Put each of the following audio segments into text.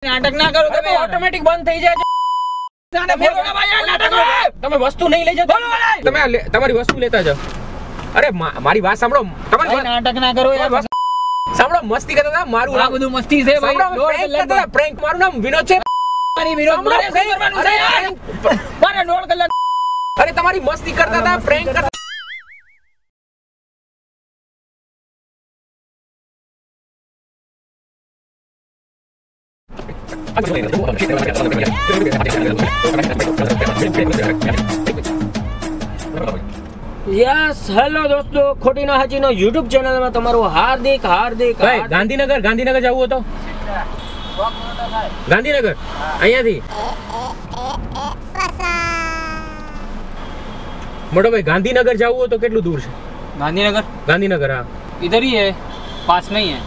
नाटक ना करो તમે ઓટોમેટિક બંધ થઈ જાય તમે વસ્તુ નહીં લઈ જાઓ તમે તમારી વસ્તુ લેતા જાઓ અરે મારી વાત સાંભળો તમારી નાટક ના કરો યાર સાંભળો મસ્તી કરતા હતા મારું આ બધું મસ્તી છે ભાઈ પ્રેન્ક મારું નામ વિનોદ છે મારી વિનોદ મારે શું કરવાનું છે યાર મારે 1.5 કલાક અરે તમારી મસ્તી કરતા હતા પ્રેન્ક કરતા યસ હેલો દોસ્તો ખોટીનો હાજીનો YouTube ચેનલ માં તમારું હાર્દિક ભાઈ ગાંધીનગર જવું હતો ગાંધીનગર અહીંયાથી મોટો ભાઈ ગાंधीनगर જવું हो तो કેટલું दूर છે गांधीनगर हाँ इधर ही है पास में ही है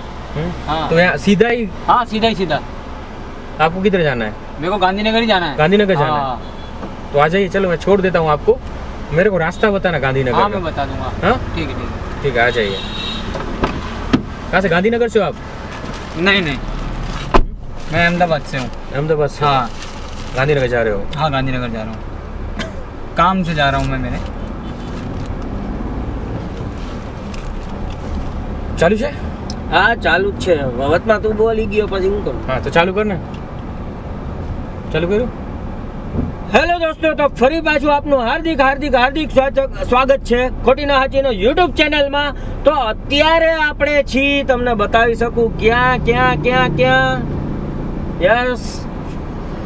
हाँ। तो यहाँ सीधा ही सीधा आपको किधर जाना है मेरे को गांधीनगर ही जाना है गांधीनगर जाना है तो आ जाइए चलो मैं छोड़ देता हूँ आपको मेरे को रास्ता बताना गांधीनगर हाँ मैं बता दूंगा हाँ ठीक है ठीक है आ जाइए कहाँ से गांधीनगर से हो आप नहीं मैं अहमदाबाद से हूँ अहमदाबाद से हाँ गांधीनगर जा रहे हो हाँ गांधीनगर जा रहा हूँ काम से जा रहा हूँ मैं मेरे चालू છે હા ચાલુ જ છે વવતમાં તું બોલી ગયો પછી હું કરું હા તો ચાલુ કર ને ચાલુ કર્યું હેલો દોસ્તો તો ફરી પાછું આપનું હાર્દિક સ્વાગત છે ખોટીના હાજીનો YouTube ચેનલમાં તો અત્યારે આપણે છીએ તમને બતાવી શકું ક્યાં યસ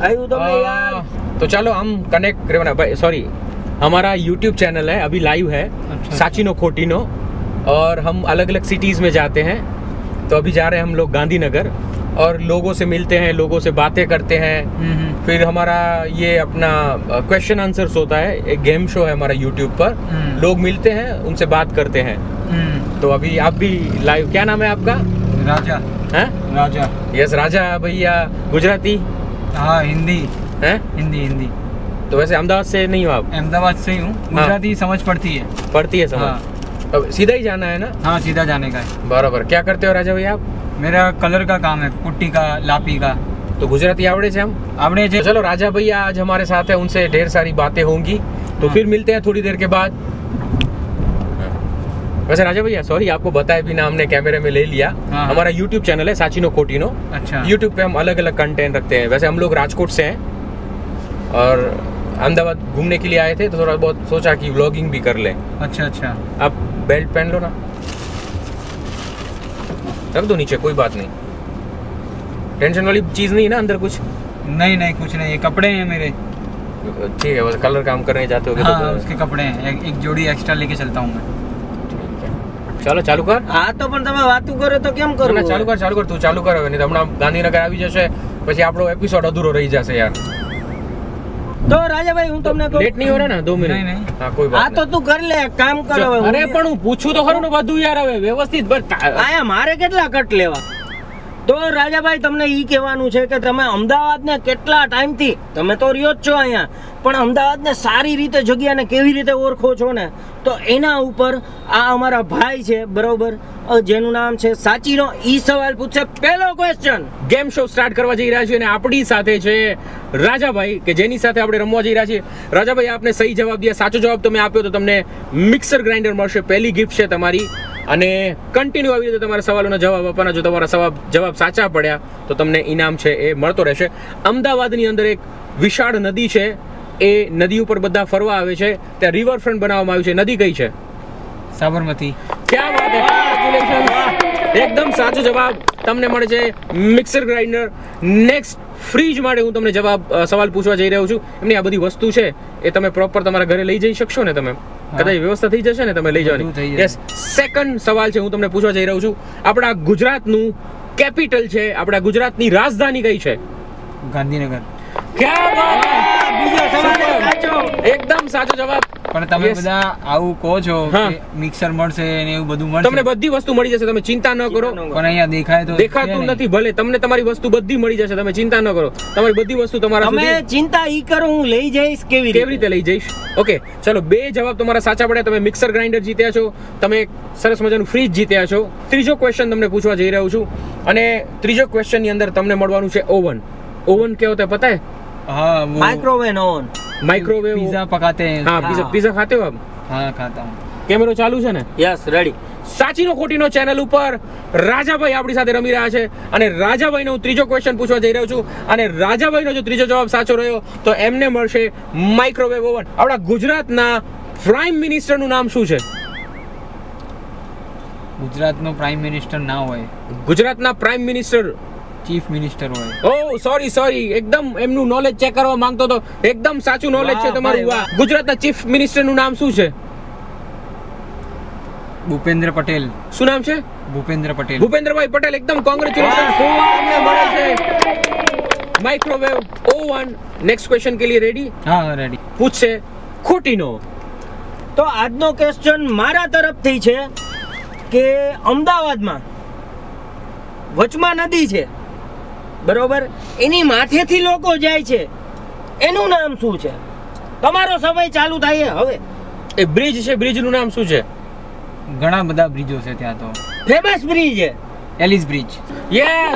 આવ્યું તમને યાર तो चलो हम कनेक्ट करना भाई सॉरी हमारा YouTube चैनल है अभी लाइव है साचिनो खोटिनो और हम अलग अलग सिटीज में जाते हैं तो अभी जा रहे हैं हम लोग गांधीनगर और लोगों से मिलते हैं लोगों से बातें करते हैं फिर हमारा ये अपना क्वेश्चन आंसर्स होता है एक गेम शो है हमारा YouTube पर लोग मिलते हैं उनसे बात करते हैं तो अभी आप भी लाइव क्या नाम है आपका राजा है राजा यस राजा भैया गुजराती हाँ हिंदी है हिंदी तो वैसे अहमदाबाद से नहीं हो आप अहमदाबाद से ही हूँ गुजराती समझ पड़ती है समझ अब सीधा ही जाना है ना हाँ सीधा जाने का है बराबर क्या करते हो राजा भैया आप मेरा कलर का काम है पुट्टी का लापी का तो गुजराती आवड़े से हम आवड़े से चलो राजा भैया आज हमारे साथ है उनसे ढेर सारी बातें होंगी तो फिर मिलते हैं थोड़ी देर के बाद वैसे राजा भैया सॉरी आपको बताया बिना हमने कैमरे में ले लिया हमारा YouTube चैनल है साचिनो खोटिनो अच्छा YouTube पे हम अलग अलग कंटेंट रखते हैं वैसे हम लोग राजकोट से हैं और अहमदाबाद घूमने के लिए आए थे तो थोड़ा बहुत सोचा कि व्लॉगिंग भी कर ले अच्छा आप बेल्ट पहन लो ना रख दो नीचे कोई बात नहीं टेंशन वाली चीज नहीं है ना अंदर कुछ नहीं कुछ नहीं ये कपड़े हैं मेरे ठीक है बस कलर काम करने जाते हो हाँ, तो उसके कपड़े हैं एक जोड़ी एक्स्ट्रा लेके चलता हूँ मैं ચાલો ચાલુ કર હા તો પણ તમે વાતું કરો તો કેમ કરું ચાલુ કર તું ચાલુ કર હવે નહીં તો હમણાં ગાંધીનગર આવી જશે પછી આપણો એપિસોડ અધૂરો રહી જશે યાર તો રાજાભાઈ હું તમને લેટ નહીં હો ને 2 મિનિટ નહીં હા કોઈ વાત આ તો તું કર લે કામ કર હવે અરે પણ હું પૂછું તો ખરું ને બધું યાર હવે વ્યવસ્થિત આયા મારે કેટલા કટ લેવા તો રાજાભાઈ તમને ઈ કહેવાનું છે કે તમે અમદાવાદને કેટલા ટાઈમથી તમે તો રહ્યો જ છો અહીંયા પણ અમદાવાદને સારી રીતે જગ્યાને કેવી રીતે ઓળખો છો ને તો એના ઉપર આ અમારા ભાઈ છે બરોબર જેનું નામ છે સાચીનો ઈ સવાલ પૂછશે પહેલો ક્વેશ્ચન ગેમ શો સ્ટાર્ટ કરવા જઈ રહ્યા છીએ અને આપણી સાથે છે રાજાભાઈ કે જેની સાથે આપણે રમવા જઈ રહ્યા છીએ રાજાભાઈ આપને સહી જવાબ દિયા સાચો જવાબ તમે આપ્યો તો તમને મિક્સર ગ્રાઇન્ડર મળશે પહેલી ગિફ્ટ છે તમારી અને કન્ટિન્યુ આવી રીતે તમારા સવાલોના જવાબ આપવાના જો તમારા જવાબ સાચા પડ્યા તો તમને ઇનામ છે એ મળતો રહેશે અમદાવાદની અંદર એક વિશાળ નદી છે એ નદી ઉપર બધા ફરવા આવે છે ત્યાં રિવરફ્રન્ટ બનાવવામાં આવ્યું છે નદી કઈ છે સાબરમતી ક્યાં વાત છે કોંગ્રેચ્યુલેશન એકદમ સાચો જવાબ તમને મળે છે મિક્સર ગ્રાઇન્ડર નેક્સ્ટ ફ્રીજ માટે હું તમને સવાલ પૂછવા જઈ રહ્યો છું એમની આ બધી વસ્તુ છે એ તમે પ્રોપર તમારા ઘરે લઈ જઈ શકશો ને તમે કદાચ વ્યવસ્થા થઈ જશે ને તમે લઈ જવાની યસ સેકન્ડ સવાલ છે હું તમને પૂછવા જઈ રહ્યો છું આપણા ગુજરાતનું કેપિટલ છે આપણા ગુજરાતની રાજધાની કઈ છે ગાંધીનગર ક્યાં વાત બીજો સવાલ સાચો એકદમ સાચો જવાબ પણ તમે બધા આવું કહો છો કે મિક્સર મળશે ને એવું બધું મળશે, તમને બધી વસ્તુ મળી જશે, તમે ચિંતા ન કરો. પણ અહીંયા દેખાય તો દેખાતું નથી, ભલે તમને તમારી વસ્તુ બધી મળી જશે, તમે ચિંતા ન કરો. તમારી બધી વસ્તુ તમારા તમે સુધી ચિંતા ઈ કરો, હું લઈ જઈશ. કેવી રીતે લઈ જઈશ? ઓકે ચલો, 2 જવાબ તમારા સાચા પડ્યા. તમે મિક્સર ગ્રાઇન્ડર જીત્યા છો, તમે સરસ મજાનું ફ્રીજ જીત્યા છો. ત્રીજો ક્વેશ્ચન તમને પૂછવા જઈ રહ્યો છું, અને ત્રીજો ક્વેશ્ચન ની અંદર તમને મળવાનું છે ઓવન. ओवन क्या होता है पता है? हाँ, माइक्रोवेव ओवन. माइक्रोवेव पिज्जा पकाते हैं. हाँ, पिज्जा खाते हो आप? हाँ, खाता हूँ. કેમેરો ચાલુ છે ને? Yes, ready. સાચીનો ખોટીનો ચેનલ ઉપર રાજાભાઈ આપણી સાથે રમી રહ્યા છે, અને રાજાભાઈનો હું ત્રીજો ક્વેશ્ચન પૂછવા જઈ રહ્યો છું, અને રાજાભાઈનો જો ત્રીજો જવાબ સાચો રહ્યો તો એમને મળશે માઇક્રોવેવ ઓવન. આપણા ગુજરાતના પ્રાઇમ મિનિસ્ટર નું નામ શું છે? ગુજરાતનો પ્રાઇમ મિનિસ્ટર ના હોય, ગુજરાતના પ્રાઇમ મિનિસ્ટર ચીફ મિનિસ્ટર હોય. ઓ સોરી, એકદમ એમનું નોલેજ ચેક કરવા માંગતો તો. એકદમ સાચું નોલેજ છે તમારું. વાહ. ગુજરાતના ચીફ મિનિસ્ટર નું નામ શું છે? ભૂપેન્દ્ર પટેલ. શું નામ છે? ભૂપેન્દ્ર પટેલ. ભૂપેન્દ્રભાઈ પટેલ, એકદમ કોંગ્રેચ્યુલેશન. તમને મળે છે માઇક્રોવેવ ઓવન. નેક્સ્ટ ક્વેશ્ચન કે લીએ રેડી? હા, રેડી. પૂછશે ખોટીનો. તો આજનો ક્વેશ્ચન મારા તરફથી છે કે અમદાવાદમાં વચમાં નદી છે, બરોબર, એની માથેથી લોકો જાય છે, એનું નામ શું છે? તમારો સમય ચાલુ થાય હવે. એ બ્રિજ છે, બ્રિજ નું નામ શું છે? ઘણા બધા બ્રિજો છે ત્યાં તો. ફેમસ બ્રિજ છે એલિસ બ્રિજ. Yes,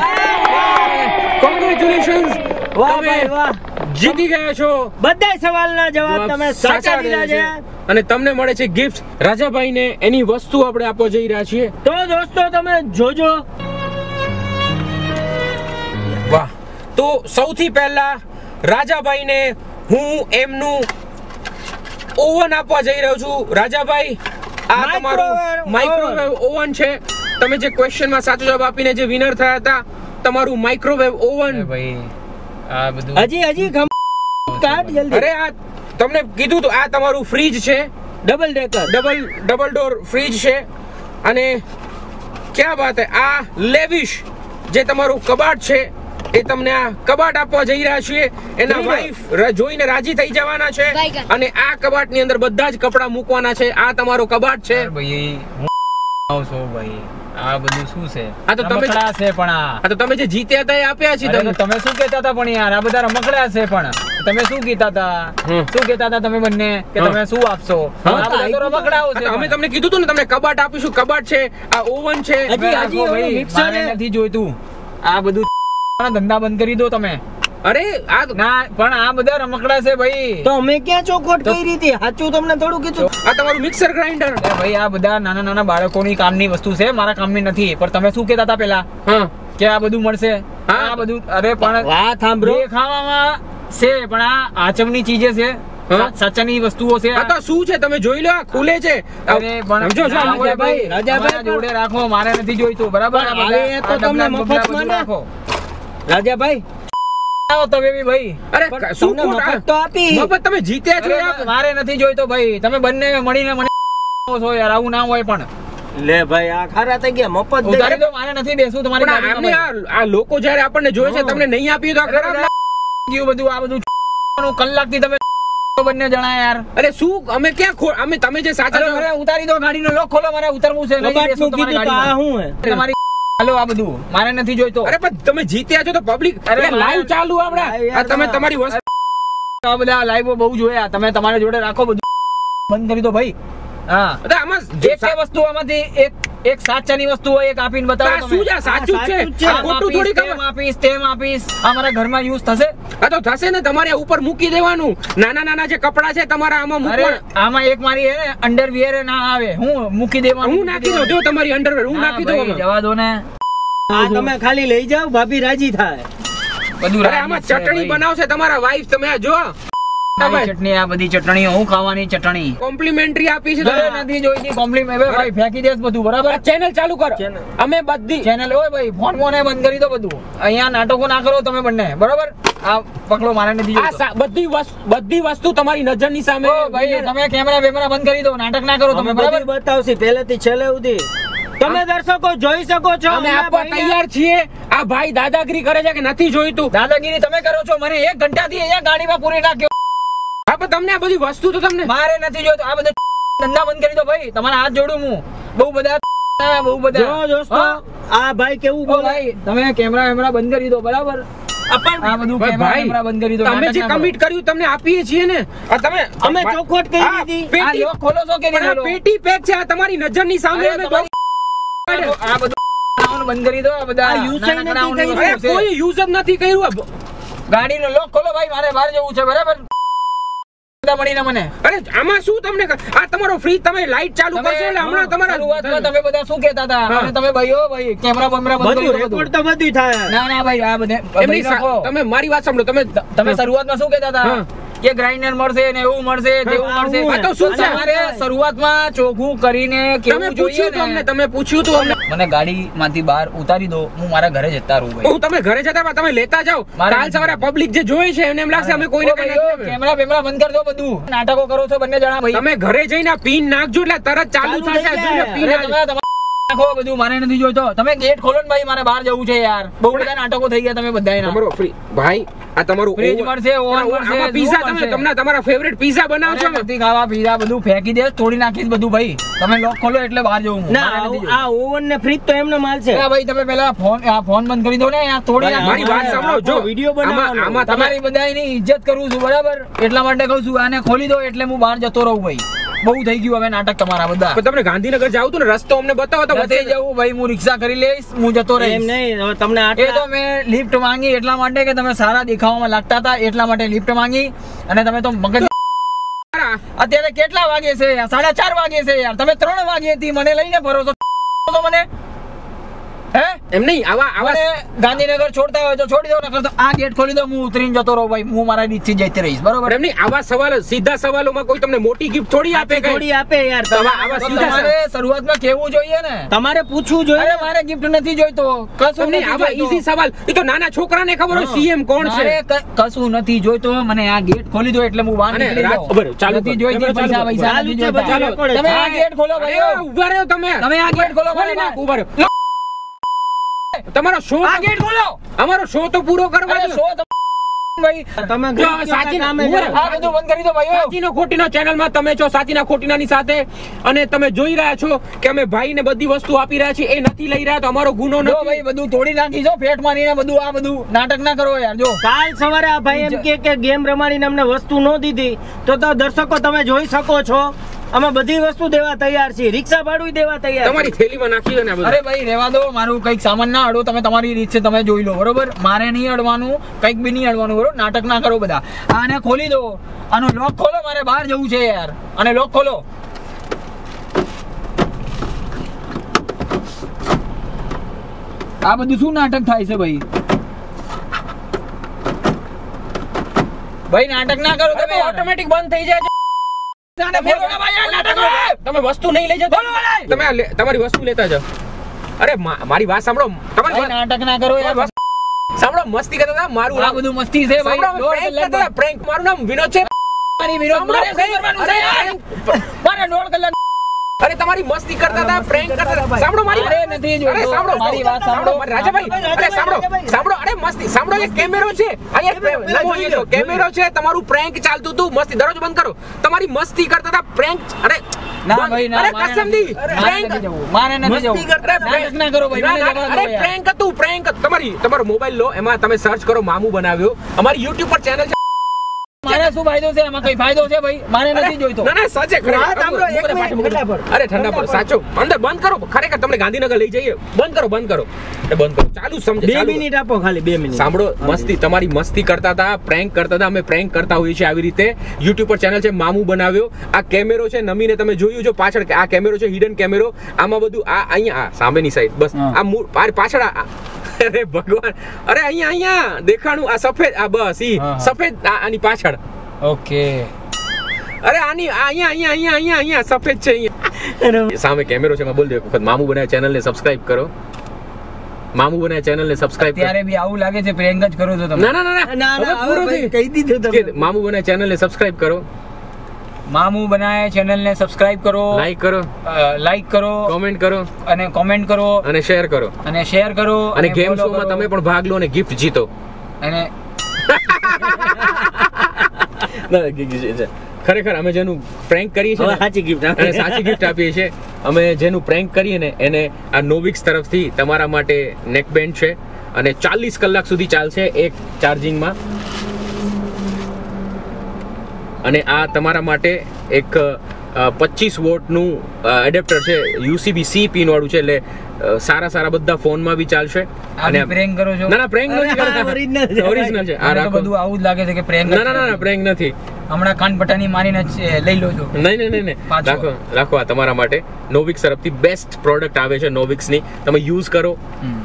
congratulations. વાહ ભાઈ વાહ, જીતી ગયા છો. બધા સવાલના જવાબ તમે સાચા દીધા છે, અને તમને મળે છે ગિફ્ટ. રાજાભાઈને એની વસ્તુ આપણે આપવા જઈ રહ્યા છીએ. તો દોસ્તો તમે જોજો. વાહ. તો સૌથી પહેલા રાજાભાઈને હું એમનું ઓવન આપવા જઈ રહ્યો છું. રાજાભાઈ, આ તમારું માઇક્રોવેવ ઓવન છે. તમે જે ક્વેશ્ચનમાં સાચો જવાબ આપીને જે વિનર થયા હતા, તમારું માઇક્રોવેવ ઓવન. ભાઈ આ બધું હજી કાઢ જલ્દી. અરે આ તમને કીધું તો, આ તમારું ફ્રીજ છે, double decker, double door fridge છે. અને ક્યાં વાત હે, આ લેવિશ જે તમારું કબાટ છે, એ તમને આ કબાટ આપવા જઈ રહ્યા છીએ. એના વાઈફ જોઈને રાજી થઈ જવાના છે, અને આ કબાટની અંદર બધા જ કપડા મૂકવાના છે. આ તમારો કબાટ છે. ભાઈ હું ભાઈ આ બધું શું છે? આ તો તમે રમકડા છે, પણ આ તો તમે જે જીત્યા હતા એ આપ્યા છે તમને. તમે શું કહેતા હતા પણ યાર? આ બધા રમકડા છે, પણ તમે શું કહેતા હતા? શું કહેતા હતા તમે બંને કે તમે શું આપશો? આ બધા તો રમકડાઓ છે. અમે તમને કીધું હતું ને, તમને કબાટ આપીશું. કબાટ છે, આ ઓવન છે. હજી મિક્સર નથી જોઈતું. આ બધું ધંધા બંધ કરી દો તમે. અરે આ ના, પણ આ બધા રમકડા છે ભાઈ. તો અમે ક્યાં ચોખવટ કરી હતી? સાચું તમને થોડું કીધું. આ તમારું મિક્સર ગ્રાઇન્ડર. ભાઈ આ બધા નાના નાના બાળકોની કામની વસ્તુ છે, મારા કામની નથી. પણ તમે શું કહેતા હતા પેલા કે આ બધું મળશે? આ બધું અરે પણ વાત સાંભળો, ખાવામાં છે, પણ આ આચમની ચીજે છે, સાચાની વસ્તુઓ છે. આ તો શું છે તમે જોઈ લો, આ ખુલે છે. અરે પણ સમજો છો રાજાભાઈ જોડે રાખો, મારે નથી જોઈતું. બરાબર? આ તો તમને મફતમાં રાખો રાજાભાઈ. તમે બી ભાઈ, અરે શું મફત તો આપી, મફત તમે જીત્યા છો. મારે નથી જોઈતો ભાઈ. તમે બંને મળીને મને છો યાર, આવું ના હોય. પણ લે ભાઈ, આ ખારા થઈ ગયા. મફત ઉધારી તો મારે નથી બેસવું તમારી ગાડીમાં. આ લોકો જ્યારે આપણને જોવે છે, તમને નહીં આપ્યું તો ખરાબ લાગ્યું બધું. આ બધું કલાકથી તમે બંને જણા યાર. અરે શું અમે ક્યાં અમે તમે જે સાચા ઉતારી દો ગાડીનો લોક ખોલો, મારે ઉતરવું છે. તમારી હાલો, આ બધું મારે નથી જોઈતો. અરે પણ તમે જીત્યા છો તો પબ્લિક લાઈવ ચાલુ આપણે તમે તમારી વસ્તુ આ બધા લાઈવ બહુ જોયા. તમે તમારી જોડે રાખો, બધું બંધ કરી દો ભાઈ. હા, આમાં એક વસ્તુ આમાંથી એક સાચાની વસ્તુ હોય, એક આપીને બતાવો. શું છે? સાચું છે, ખોટું થોડી ખબર. આપીશ તેમ આપીશ. આ મારા ઘરમાં યુઝ થશે? આ તો થશે ને. તમારે ઉપર મૂકી દેવાનું. નાના નાના જે કપડા છે તમારા આમાં મૂકવાના. આમાં એક મારી હે ને અંડરવિયર ના આવે, હું મૂકી દેવાનું. હું નાખી દઉં. જો તમારી અંડરવેર હું નાખી દઉં. જવા દો ને. આ તમે ખાલી લઈ જાઓ, ભાભી રાજી થાય. બધું આમાં ચટણી બનાવશે તમારા વાઈફ. તમે જો ચટણી, આ બધી ચટણીઓ હું ખાવાની ચટણી કોમ્પ્લિમેન્ટરી આપી છે. નથી જોઈતી કોમ્પ્લિમેન્ટ. ભાઈ ફેંકી દેસ બધું. બરાબર? ચેનલ ચાલુ કરો. અમે બધી ચેનલ હોય ભાઈ, ફોન મોને બંધ કરી દો બધું. અહીંયા નાટકો ના કરો તમે બંને. બરાબર? આ પકડો, મારે નથી જોઈતું. બધી વસ્તુ તમારી નજરની સામે. ભાઈ તમે કેમેરા બેમેરા બંધ કરી દો, નાટક ના કરો તમે. બરાબર? બતાવશે પહેલેથી છેલ્લે સુધી. તમે દર્શકો જોઈ શકો છો, અમે આપવા તૈયાર છીએ. આ ભાઈ દાદાગીરી કરે છે કે નથી જોઈતું. દાદાગીરી તમે કરો છો. મને 1 ઘંટાથી અહીંયા ગાડીમાં પૂરી નાખ્યો. હા પણ તમને આ બધી વસ્તુ તો તમને મારે નથી જોઈતો. આ બધા ધંધા બંધ કરી દો ભાઈ. તમારા હાથ જોડું હું. બહુ બધા જો દોસ્તો આ ભાઈ કેવું બોલે. ભાઈ તમે કેમેરા બંધ કરી દો બરાબર. આ બધું કેમેરા બંધ કરી દો. તમે જે કમિટ કર્યું તમને આપીએ છીએ ને. તમે અમે ચોખવટ કરી દીધી. આ લોક ખોલો છો કે નહીં? પેટી પેક છે આ તમારી નજરની સામે. આ બધું બંધ કરી દો. આ બધા કોઈ યુઝ જ નથી કર્યું. ગાડીનો લોક ખોલો ભાઈ. મારે બહાર જવું છે બરાબર. મળીને મને. અરે આમાં શું તમને આ તમારો ફ્રી તમે લાઈટ ચાલુ કરશો એટલે હમણાં તમારા શરૂઆતમાં તમે બધા શું કહેતા હતા અને તમે ભાઈ કેમેરા બંધ કરી દો. રેકોર્ડ તો બધું થાય. ના ભાઈ આ બધે તમે મારી વાત સાંભળો. તમે શરૂઆતમાં શું કહેતા હતા કે ગ્રાઇન્ડર મળશે ને એવું મળશે તેવું મળશે. તો શું છે તમારે શરૂઆતમાં ચોખ્ખું કરીને કેવું જોઈએ ને. તમે પૂછ્યું તું અમને. મને ગાડીમાંથી બહાર ઉતારી દો. હું મારા ઘરે જતા રહું ભાઈ. હું તમે ઘરે જતા તમે લેતા જાઓ. કાલ સવારે પબ્લિક જે જોઈ છે એને એમ લાગશે અમે કોઈને કેમેરા બંધ કરી દો. બધું નાટકો કરો છો બંને જણા ભાઈ. તમે ઘરે જઈને પિન નાખજો એટલે તરત ચાલુ થશે. નાખો બધું. મારે નથી જોઈતો. તમે ગેટ ખોલો ને ભાઈ. મારે બહાર જવું છે યાર. બહુ બધા નાટકો થઈ ગયા તમે બધાય. તમારો ફ્રી ભાઈ આ તમારું ફ્રીજ મળશે, ઓવન મળશે, પીઝા તમને તમારા ફેવરેટ પીઝા બનાવજો. નથી ખાવા પીઝા બધું ફેંકી દે. તોડી નાખીશ બધું ભાઈ. તમે લોક ખોલો એટલે બહાર જવું. ના આ ઓવન ને ફ્રીજ તો એમને માલ છે. ભાઈ તમે પેલા ફોન બંધ કરી દો ને. આ તોડી નાખો. મારી વાત સાંભળો. જો વિડિયો બનાવવાનો. આમાં તમારી બધાની ઇજ્જત કરું છું બરાબર. એટલા માટે કહું છું આને ખોલી દો એટલે હું બહાર જતો રહું ભાઈ. બહુ થઈ ગયું હવે નાટક તમારા બધા. તમને ગાંધીનગર જાવ તો ને રસ્તો અમને બતાવો તો વચ્ચે જવું ભાઈ. હું રિક્ષા કરી લઈશ. હું જતો રહીશ. એમ નહીં તમને એ તો મેં લિફ્ટ માંગી એટલા માટે કે તમે સારા દેખાવામાં લાગતા હતા એટલા માટે લિફ્ટ માંગી. અને તમે તો મગજ અત્યારે કેટલા વાગે છે? 4:30 વાગે છે યાર. તમે 3 વાગે થી મને લઈને ફરો છો મને. હે એમ નહીં આવા ગાંધીનગર છોડતા હોય તો છોડી દો. નકર તો આ ગેટ ખોલી દો. હું ઉતરીને જતો રહું ભાઈ. હું મારા રીતથી જતી રહીશ બરોબર. એમ નહીં આવા સવાલ સીધા સવાલોમાં કોઈ તમને મોટી ગિફ્ટ થોડી આપે. થોડી આપે યાર. તમારે શરૂઆતમાં કેવું જોઈએ ને. તમારે પૂછવું જોઈએ. અરે મારે ગિફ્ટ નથી જોઈતો. કશું નહીં. આવા ઈઝી સવાલ. એ તો નાના છોકરાને ખબર હોય સીએમ કોણ છે. કશું નથી જોઈતો. મને આ ગેટ ખોલી દો એટલે હું બહાર નીકળી જાઉં. નથી જોઈતી પૈસા નથી જોઈતા. તમે આ ગેટ ખોલો ભાઈ. ઉભા રહ્યો તમે આ ગેટ ખોલો ભાઈ. ઉભા રહ્યો. તમારો શો આ ગેટ ખોલો. અમારો શો તો પૂરો કરવા દો. શો ભાઈ તમે આ બધું બંધ કરી દો ભાઈ. સાચીનો ખોટીનો ચેનલમાં તમે છો. સાચીના ખોટીનાની સાથે અને તમે જોઈ રહ્યા છો કે અમે ભાઈને બધી વસ્તુ આપી રહ્યા છીએ. એ નથી લઈ રહ્યા તો અમારો ગુનો નથી ભાઈ. બધું તોડી નાખી છો ફેટ મારીને બધું. આ બધું નાટક ના કરો યાર. જો કાલ સવારે આ ભાઈ એમ કે ગેમ રમાડીને અમને વસ્તુ ન દીધી તો દર્શકો તમે જોઈ શકો છો અમે બધી વસ્તુ દેવા તૈયાર છીએ. રિક્ષા ભાડું દેવા તૈયાર. તમારી થેલીમાં નાખી દો ને. અરે ભાઈ રહેવા દો. મારું કઈક સામાન ના અડો. તમે તમારી રીત છે તમે જોઈ લો બરોબર. મારે નહીં અડવાનું. કઈક બી નહીં અડવાનું બરોબર. નાટક ના કરો બધા. આને ખોલી દો. આનો લોક ખોલો. મારે બહાર જવું છે યાર. અને લોક ખોલો. આ બધું શું નાટક થાય છે ભાઈ? ભાઈ નાટક ના કરો તમે. ઓટોમેટિક બંધ થઈ જાય. તમે વસ્તુ નહીં લઈ જતા. તમે તમારી વસ્તુ લેતા જાઓ. અરે મારી વાત સાંભળો. તમારી નાટક ના કરો યાર. સાંભળો મસ્તી કરતા હતા. મારું આ બધું મસ્તી છે ભાઈ. પ્રેન્ક. મારું નામ વિનોદ છે. મારી વિનોદ મારે કરવાનું છે યાર. મારે 1.5 કલાક. અરે તમારી મસ્તી કરતા હતા. પ્રેન્ક કરતા હતા. સાંભળો મારી વાત નથી જોઈતો. સાંભળો મારી વાત સાંભળો રાજાભાઈ. અરે સાંભળો. અરે મસ્તી સાંભળો. એક કેમેરો છે અહીંયા. કેમેરો છે. તમારું પ્રેન્ક ચાલતું હતું. મસ્તી દરરોજ બંધ કરો. તમારી મસ્તી કરતા હતા. પ્રેન્ક. અરે ના ભાઈ ના. અરે કસમથી મારે નથી જવું. નાટક ના કરો ભાઈ. અરે પ્રેન્ક હતું. પ્રેન્ક. તમારો મોબાઈલ લો. એમાં તમે સર્ચ કરો મામુ બનાવ્યો. અમારી YouTube પર ચેનલ છે. મારે શું ફાયદો છે એમાં? કઈ ફાયદો છે ભાઈ? મારે નથી જોઈતો. ના સાચે અરે ઠંડા પર સાચો અંદર બંધ કરો. ખરેખર તમને ગાંધીનગર લઈ જઈએ. બંધ કરો. ચાલુ સમજે. 2 મિનિટ આપો ખાલી 2 મિનિટ. સાંભળો મસ્તી. તમારી મસ્તી કરતા હતા. પ્રેન્ક કરતા હતા. અમે પ્રેન્ક કરતા હોઈએ છીએ આવી રીતે. YouTube પર ચેનલ છે મામુ બનાવ્યો. આ કેમેરો છે નમીને તમે જોયું જો પાછળ. આ કેમેરો છે હિડન કેમેરો. આમાં બધું આ અહીંયા સામેની સાઈડ બસ આ પાછળ. અરે ભગવાન. અરે અહીંયા દેખાણું. આ સફેદ. આ બસ ઈ સફેદ. આની પાછળ. ઓકે. અરે આની અહીંયા સફેદ છે. અહીંયા સામે કેમેરો છે. બોલ દે એક વખત મામુ બનાવ્યા ચેનલ ને સબસ્ક્રાઇબ કરો. મામુ બનાવ્યા ચેનલ ને સબસ્ક્રાઇબ કરો. ત્યારે બી આવું લાગે છે પ્રેન્ક જ કરો છો તમે. ના હવે પૂરો થઈ કહી દીધું તમે. મામુ બનાવ્યા ચેનલ ને સબસ્ક્રાઇબ કરો. મામુ બનાવે ચેનલ ને સબસ્ક્રાઇબ કરો. લાઈક કરો. કોમેન્ટ કરો. અને શેર કરો. અને ગેમ શો માં તમે પણ ભાગ લો અને ગિફ્ટ જીતો. અને ખરેખર અમે જેનું પ્રેન્ક કરીએ છીએ સાચી ગિફ્ટ અને સાચી ગિફ્ટ આપીએ છીએ. અમે જેનું પ્રેન્ક કરીએ ને એને આ નોવિક્સ તરફથી તમારા માટે નેક બેન્ડ છે અને 40 કલાક સુધી ચાલશે એક ચાર્જિંગમાં. અને આ તમારા માટે એક 25 વોટનું એડેપ્ટર છે, USB-C પિન વાળું છે, એટલે સારા બધા ફોનમાં બી ચાલશે. અને પ્રેન્ક કરો છો? ના પ્રેન્ક નથી કરતા, ઓરિજિનલ છે. આ રાખો. બધું આવું જ લાગે છે કે પ્રેન્ક. ના પ્રેન્ક નથી. હમણાં કાન પટ્ટાની મારીને લઈ લો છો. નહીં રાખો. આ તમારા માટે નોવિક્સ તરફથી બેસ્ટ પ્રોડક્ટ આવે છે નોવિક્સની. તમે યુઝ કરો,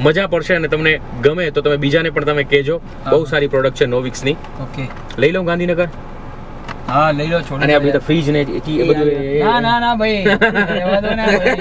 મજા પડશે અને તમને ગમે તો તમે બીજાને પણ તમે કહેજો. બહુ સારી પ્રોડક્ટ છે નોવિક્સની. ઓકે, લઈ લો ગાંધીનગર. હા લઈ લો. અને આપણે તો ફ્રીજ ને એ બધું ના ભાઈ, રહેવા દો ને ભાઈ.